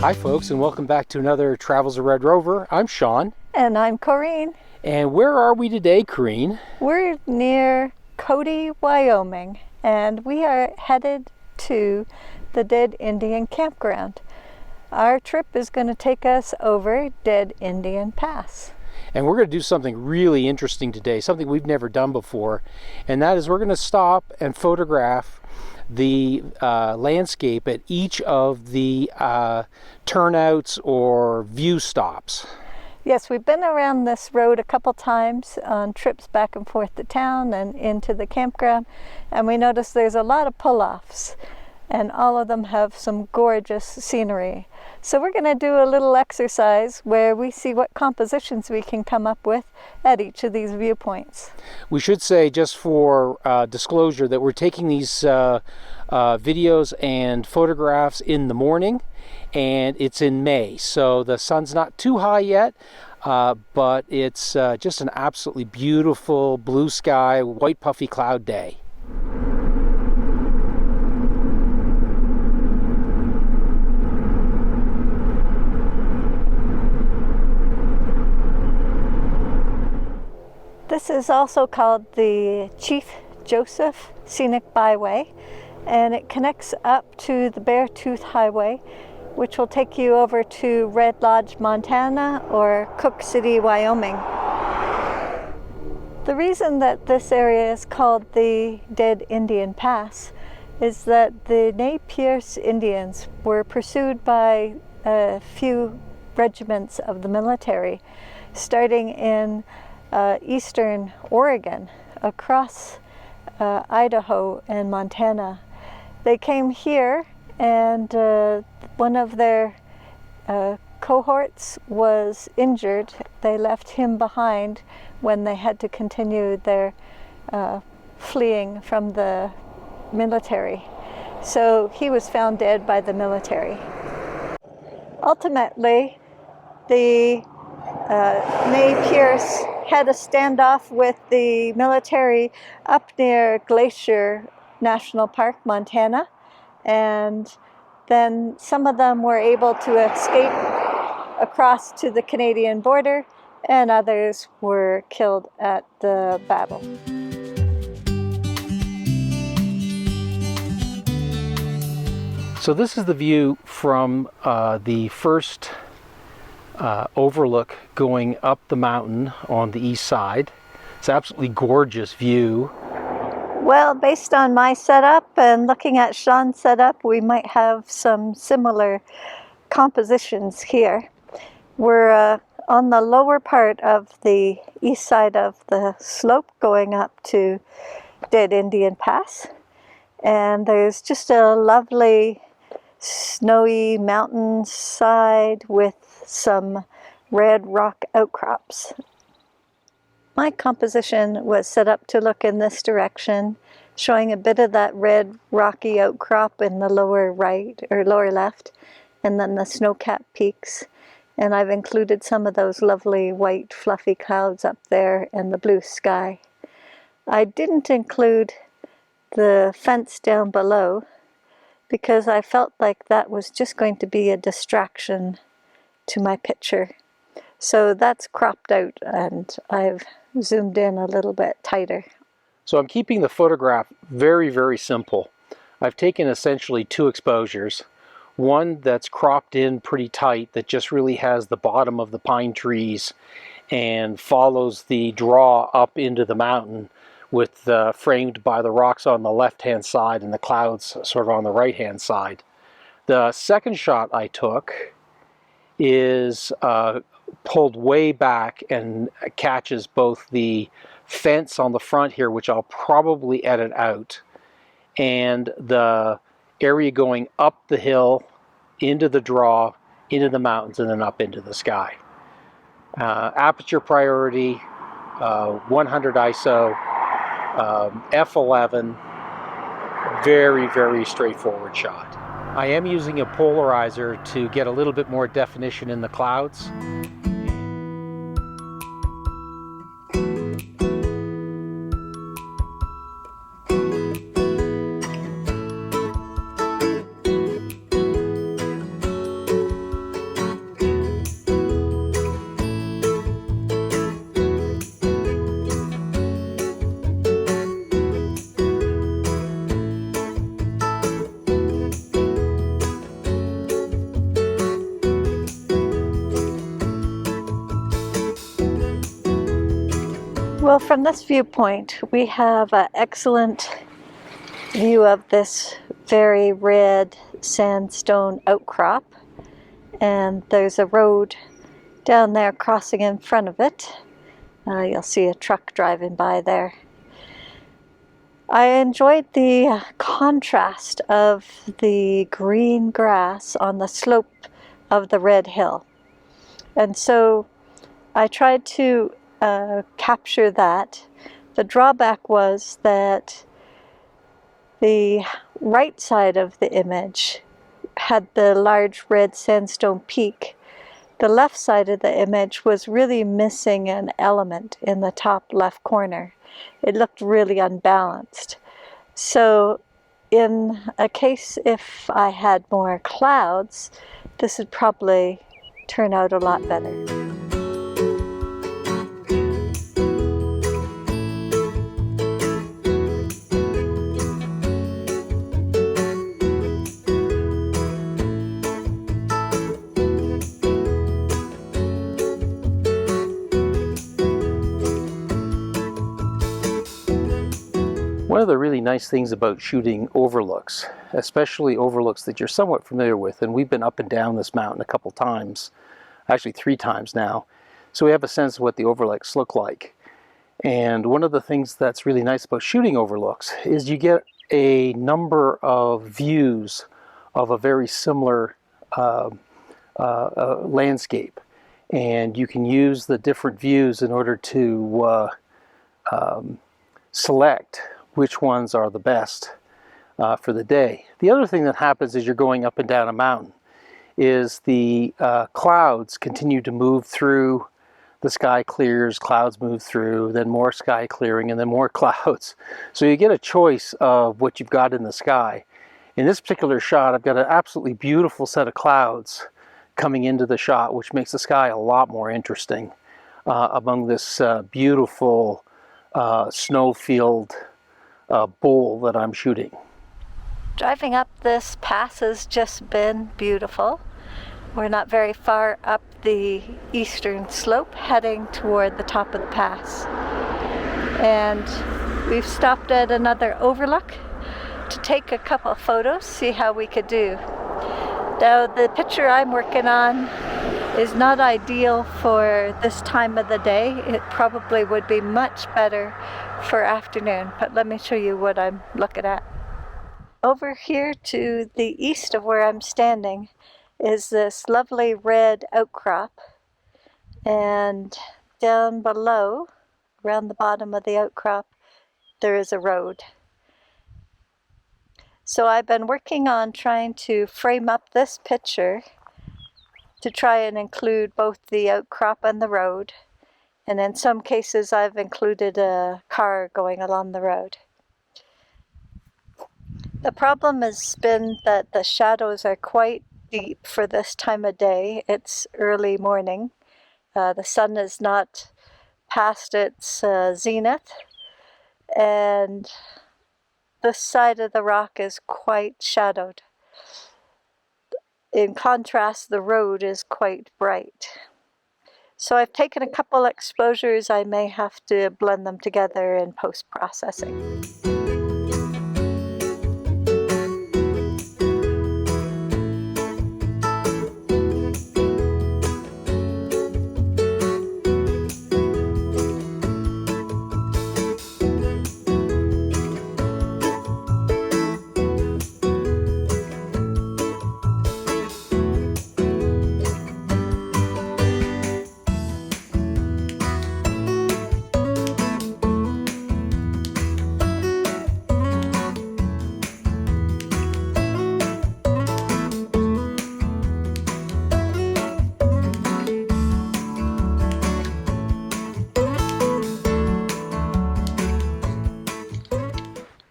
Hi folks, and welcome back to another Travels of Red Rover. I'm Shawn. And I'm Corinne. And where are we today, Corinne? We're near Cody, Wyoming, and we are headed to the Dead Indian Campground. Our trip is going to take us over Dead Indian Pass. And we're going to do something really interesting today, something we've never done before, and that is we're going to stop and photograph the landscape at each of the turnouts or view stops. Yes, we've been around this road a couple times on trips back and forth to town and into the campground, and we noticed there's a lot of pull-offs, and all of them have some gorgeous scenery. So we're going to do a little exercise where we see what compositions we can come up with at each of these viewpoints. We should say, just for disclosure, that we're taking these videos and photographs in the morning, and it's in May, so the sun's not too high yet, but it's just an absolutely beautiful blue sky, white puffy cloud day. This is also called the Chief Joseph Scenic Byway, and it connects up to the Beartooth Highway, which will take you over to Red Lodge, Montana, or Cook City, Wyoming. The reason that this area is called the Dead Indian Pass is that the Nez Perce Indians were pursued by a few regiments of the military, starting in eastern Oregon, across Idaho and Montana. They came here, and one of their cohorts was injured. They left him behind when they had to continue their fleeing from the military. So he was found dead by the military. Ultimately, the Nez Perce had a standoff with the military up near Glacier National Park, Montana, and then some of them were able to escape across to the Canadian border, and others were killed at the battle. So this is the view from the first overlook going up the mountain on the east side. It's an absolutely gorgeous view. Well, based on my setup and looking at Shawn's setup, we might have some similar compositions here. We're on the lower part of the east side of the slope going up to Dead Indian Pass, and there's just a lovely snowy mountainside with some red rock outcrops. My composition was set up to look in this direction, showing a bit of that red rocky outcrop in the lower right or lower left, and then the snow-capped peaks. And I've included some of those lovely white fluffy clouds up there and the blue sky. I didn't include the fence down below because I felt like that was just going to be a distraction to my picture. So that's cropped out, and I've zoomed in a little bit tighter. So I'm keeping the photograph very, very simple. I've taken essentially two exposures. One that's cropped in pretty tight, that just really has the bottom of the pine trees and follows the draw up into the mountain, with framed by the rocks on the left-hand side and the clouds sort of on the right-hand side. The second shot I took is pulled way back and catches both the fence on the front here, which I'll probably edit out, and the area going up the hill into the draw, into the mountains, and then up into the sky. Aperture priority, 100 ISO, f11, very, very straightforward shot. I am using a polarizer to get a little bit more definition in the clouds. Well, from this viewpoint, we have an excellent view of this very red sandstone outcrop, and there's a road down there crossing in front of it. You'll see a truck driving by there. I enjoyed the contrast of the green grass on the slope of the red hill, and so I tried to capture that. The drawback was that the right side of the image had the large red sandstone peak. The left side of the image was really missing an element in the top left corner. It looked really unbalanced. So in a case if I had more clouds, this would probably turn out a lot better. One of the really nice things about shooting overlooks, especially overlooks that you're somewhat familiar with, and we've been up and down this mountain a couple times, actually 3 times now, so we have a sense of what the overlooks look like. And one of the things that's really nice about shooting overlooks is you get a number of views of a very similar landscape, and you can use the different views in order to select which ones are the best for the day. The other thing that happens as you're going up and down a mountain is the clouds continue to move through. The sky clears, clouds move through, then more sky clearing, and then more clouds. So you get a choice of what you've got in the sky. In this particular shot, I've got an absolutely beautiful set of clouds coming into the shot, which makes the sky a lot more interesting among this beautiful snow-filled bowl that I'm shooting. Driving up this pass has just been beautiful. We're not very far up the eastern slope, heading toward the top of the pass. And we've stopped at another overlook to take a couple of photos, see how we could do. Now, the picture I'm working on is not ideal for this time of the day. It probably would be much better for afternoon, but let me show you what I'm looking at. Over here to the east of where I'm standing is this lovely red outcrop, and down below, around the bottom of the outcrop, there is a road. So I've been working on trying to frame up this picture to try and include both the outcrop and the road, and in some cases I've included a car going along the road. The problem has been that the shadows are quite deep for this time of day. It's early morning. The sun is not past its zenith, and this side of the rock is quite shadowed. In contrast, the road is quite bright. So I've taken a couple exposures. I may have to blend them together in post-processing.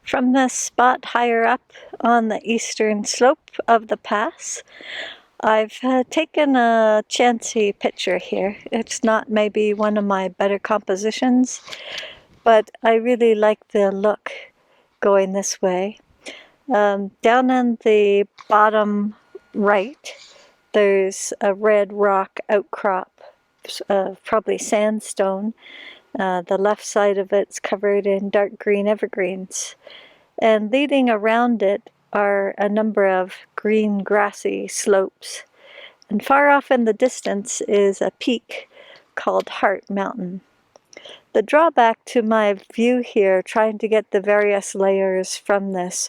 From this spot higher up on the eastern slope of the pass, I've taken a chancy picture here. It's not maybe one of my better compositions, but I really like the look going this way. Down in the bottom right, there's a red rock outcrop, probably sandstone, The left side of it's covered in dark green evergreens. And leading around it are a number of green grassy slopes. And far off in the distance is a peak called Heart Mountain. The drawback to my view here, trying to get the various layers from this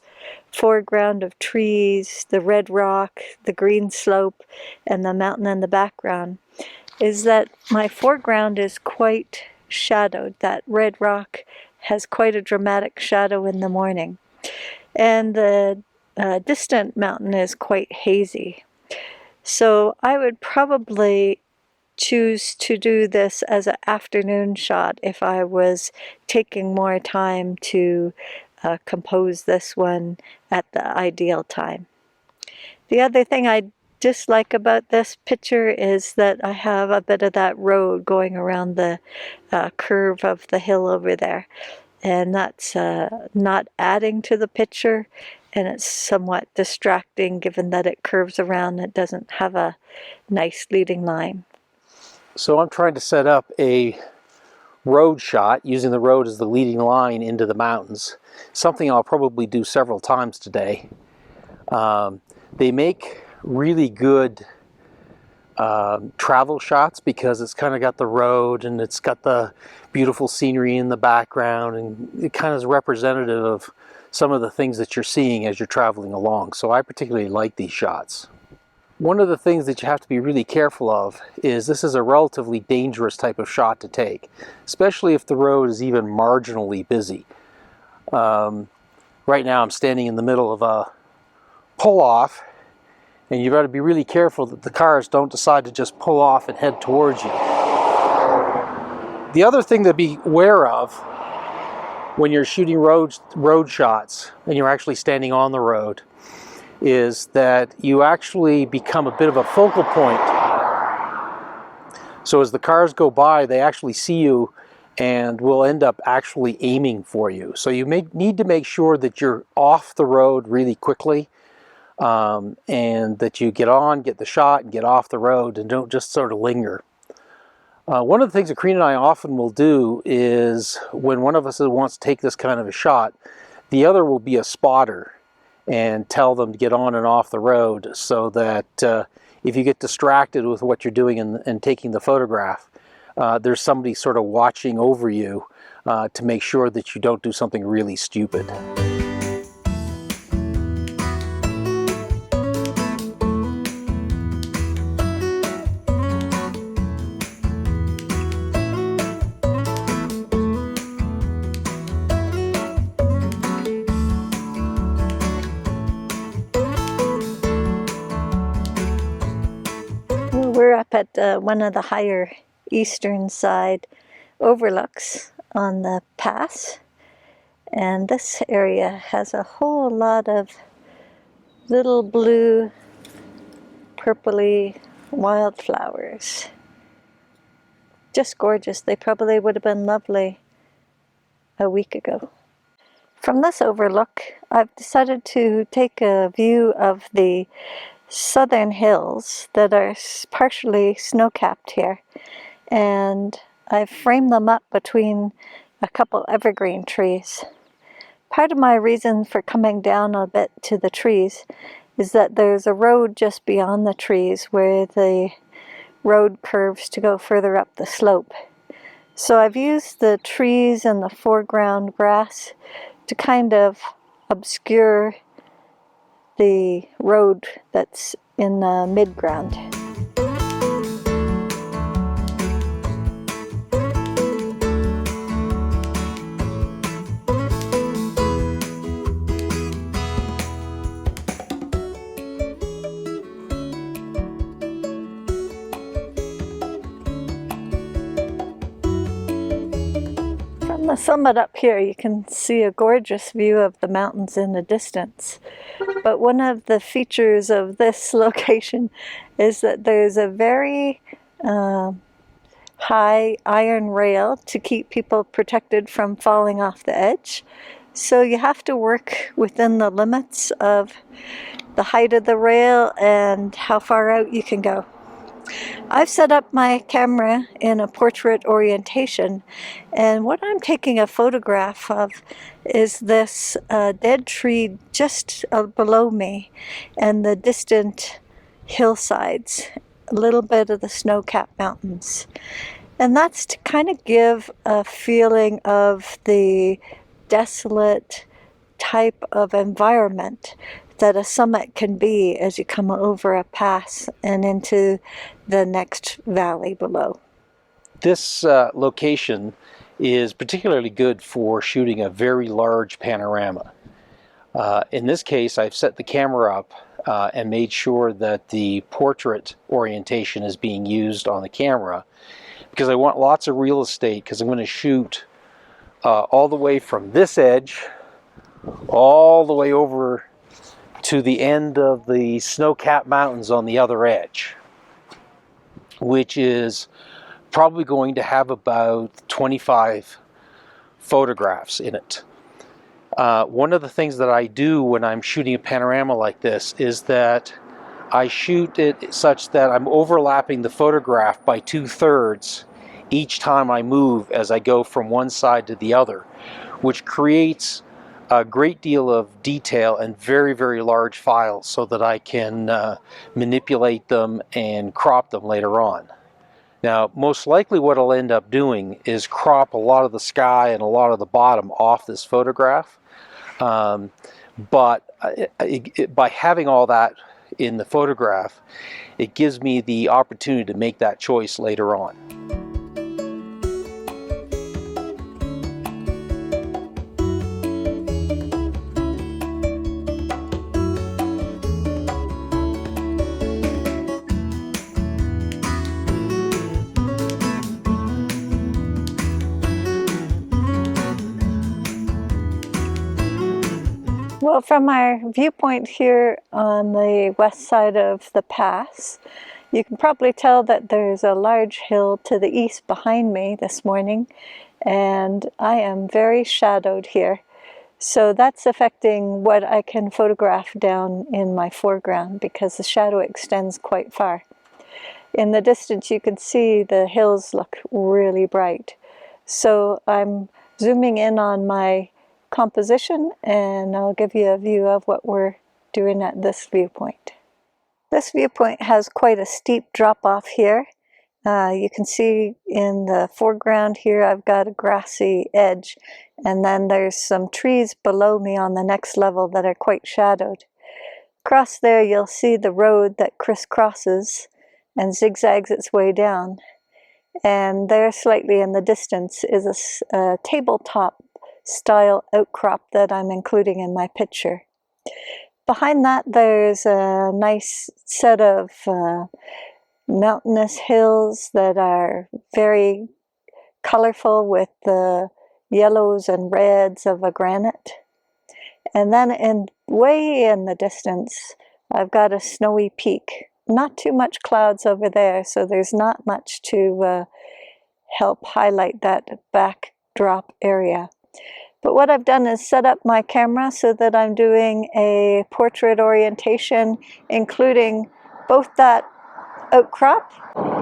foreground of trees, the red rock, the green slope, and the mountain in the background, is that my foreground is quite shadowed. That red rock has quite a dramatic shadow in the morning. And the distant mountain is quite hazy. So I would probably choose to do this as an afternoon shot if I was taking more time to compose this one at the ideal time. The other thing I dislike about this picture is that I have a bit of that road going around the curve of the hill over there, and that's not adding to the picture, and it's somewhat distracting given that it curves around. It doesn't have a nice leading line. So I'm trying to set up a road shot using the road as the leading line into the mountains. Something I'll probably do several times today. They make really good travel shots because it's kind of got the road and it's got the beautiful scenery in the background, and it kind of is representative of some of the things that you're seeing as you're traveling along. So I particularly like these shots. One of the things that you have to be really careful of is this is a relatively dangerous type of shot to take, especially if the road is even marginally busy. Right now I'm standing in the middle of a pull-off, and you've got to be really careful that the cars don't decide to just pull off and head towards you. The other thing to be aware of when you're shooting road shots and you're actually standing on the road is that you actually become a bit of a focal point. So as the cars go by, they actually see you and will end up actually aiming for you. So you need to make sure that you're off the road really quickly, and that you get the shot and get off the road and don't just sort of linger. One of the things that Corinne and I often will do is when one of us wants to take this kind of a shot, the other will be a spotter and tell them to get on and off the road, so that if you get distracted with what you're doing and taking the photograph, there's somebody sort of watching over you to make sure that you don't do something really stupid. We're up at one of the higher eastern side overlooks on the pass, and this area has a whole lot of little blue, purpley wildflowers. Just gorgeous. They probably would have been lovely a week ago. From this overlook, I've decided to take a view of the southern hills that are partially snow-capped here, and I've framed them up between a couple evergreen trees. Part of my reason for coming down a bit to the trees is that there's a road just beyond the trees where the road curves to go further up the slope. So I've used the trees and the foreground grass to kind of obscure the road that's in the mid-ground. From the summit up here, you can see a gorgeous view of the mountains in the distance. But one of the features of this location is that there's a very high iron rail to keep people protected from falling off the edge. So you have to work within the limits of the height of the rail and how far out you can go. I've set up my camera in a portrait orientation, and what I'm taking a photograph of is this dead tree just below me and the distant hillsides, a little bit of the snow-capped mountains. And that's to kind of give a feeling of the desolate type of environment that a summit can be as you come over a pass and into the next valley below. This location is particularly good for shooting a very large panorama. In this case, I've set the camera up and made sure that the portrait orientation is being used on the camera, because I want lots of real estate, because I'm going to shoot all the way from this edge all the way over to the end of the snow-capped mountains on the other edge, which is probably going to have about 25 photographs in it. One of the things that I do when I'm shooting a panorama like this is that I shoot it such that I'm overlapping the photograph by 2/3 each time I move as I go from one side to the other, which creates a great deal of detail and very, very large files so that I can manipulate them and crop them later on. Now, most likely what I'll end up doing is crop a lot of the sky and a lot of the bottom off this photograph. But by having all that in the photograph, it gives me the opportunity to make that choice later on. Well, from our viewpoint here on the west side of the pass, you can probably tell that there's a large hill to the east behind me this morning, and I am very shadowed here. So that's affecting what I can photograph down in my foreground, because the shadow extends quite far. In the distance you can see the hills look really bright. So I'm zooming in on my composition, and I'll give you a view of what we're doing at this viewpoint. This viewpoint has quite a steep drop off here. You can see in the foreground here I've got a grassy edge, and then there's some trees below me on the next level that are quite shadowed. Across there you'll see the road that crisscrosses and zigzags its way down, and there slightly in the distance is a tabletop style outcrop that I'm including in my picture. Behind that there's a nice set of mountainous hills that are very colorful with the yellows and reds of a granite. And then way in the distance I've got a snowy peak. Not too much clouds over there, so there's not much to help highlight that backdrop area. But what I've done is set up my camera so that I'm doing a portrait orientation, including both that outcrop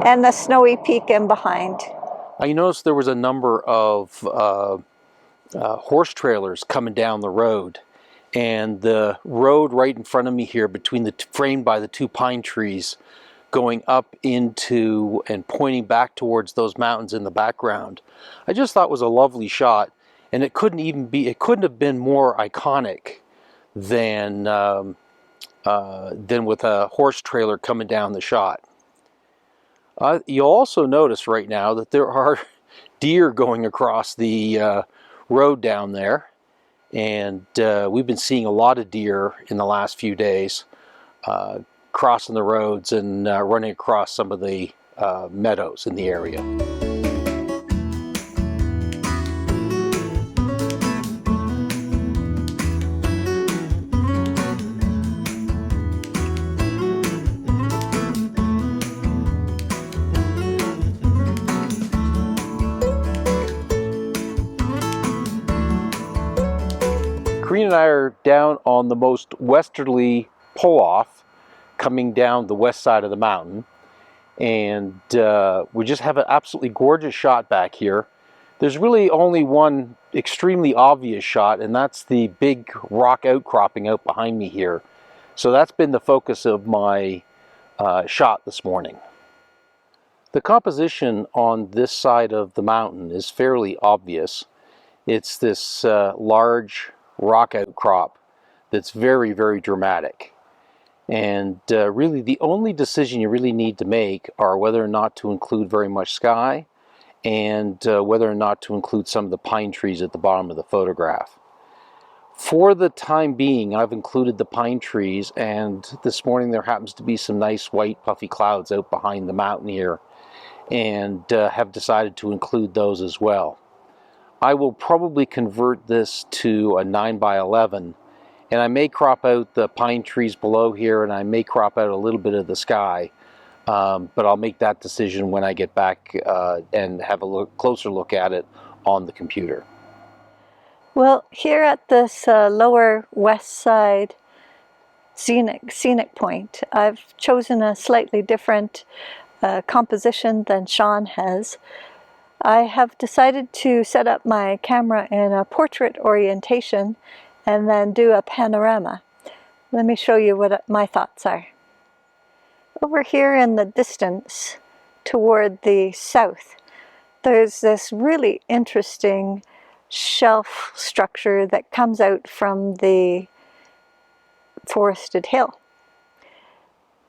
and the snowy peak in behind. I noticed there was a number of horse trailers coming down the road, and the road right in front of me here, between framed by the two pine trees, going up into and pointing back towards those mountains in the background, I just thought was a lovely shot. And it couldn't have been more iconic than with a horse trailer coming down the shot. You'll also notice right now that there are deer going across the road down there, and we've been seeing a lot of deer in the last few days crossing the roads and running across some of the meadows in the area. Corinne and I are down on the most westerly pull-off, coming down the west side of the mountain, And we just have an absolutely gorgeous shot back here. There's really only one extremely obvious shot, and that's the big rock outcropping out behind me here. So that's been the focus of my shot this morning. The composition on this side of the mountain is fairly obvious. It's this large rock outcrop that's very, very dramatic. And really the only decision you really need to make are whether or not to include very much sky and whether or not to include some of the pine trees at the bottom of the photograph. For the time being, I've included the pine trees, and this morning there happens to be some nice white puffy clouds out behind the mountain here, and have decided to include those as well. I will probably convert this to a 9x11, and I may crop out the pine trees below here, and I may crop out a little bit of the sky, but I'll make that decision when I get back and have a closer look at it on the computer. Well, here at this lower west side scenic point, I've chosen a slightly different composition than Shawn has. I have decided to set up my camera in a portrait orientation and then do a panorama. Let me show you what my thoughts are. Over here in the distance, toward the south, there's this really interesting shelf structure that comes out from the forested hill.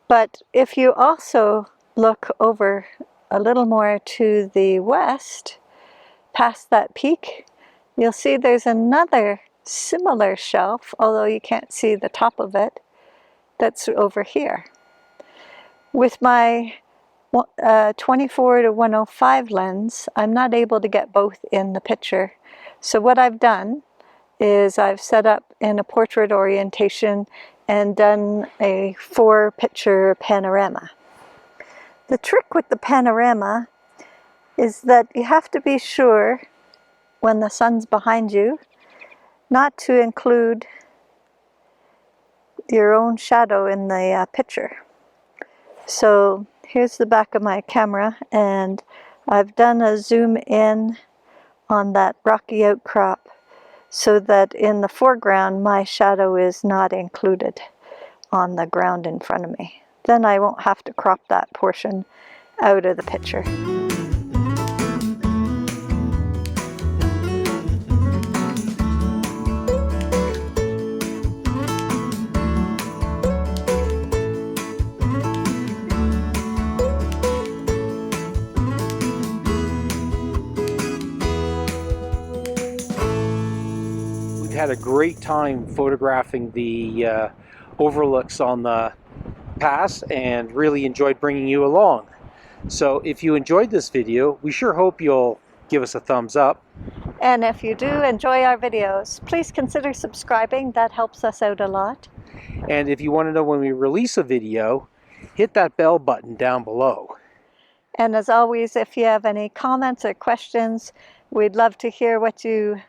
But if you also look over a little more to the west, past that peak, you'll see there's another similar shelf, although you can't see the top of it, that's over here. With my 24 to 105 lens, I'm not able to get both in the picture. So what I've done is I've set up in a portrait orientation and done a 4-picture panorama. The trick with the panorama is that you have to be sure, when the sun's behind you, not to include your own shadow in the picture. So here's the back of my camera, and I've done a zoom in on that rocky outcrop so that in the foreground my shadow is not included on the ground in front of me. Then I won't have to crop that portion out of the picture. Had a great time photographing the overlooks on the pass and really enjoyed bringing you along. So if you enjoyed this video, we sure hope you'll give us a thumbs up. And if you do enjoy our videos, please consider subscribing. That helps us out a lot. And if you want to know when we release a video, hit that bell button down below. And as always, if you have any comments or questions, we'd love to hear what you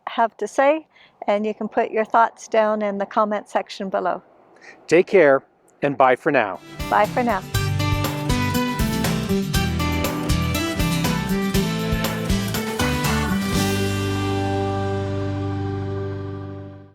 have to say, and you can put your thoughts down in the comment section below. Take care, and bye for now. Bye for now.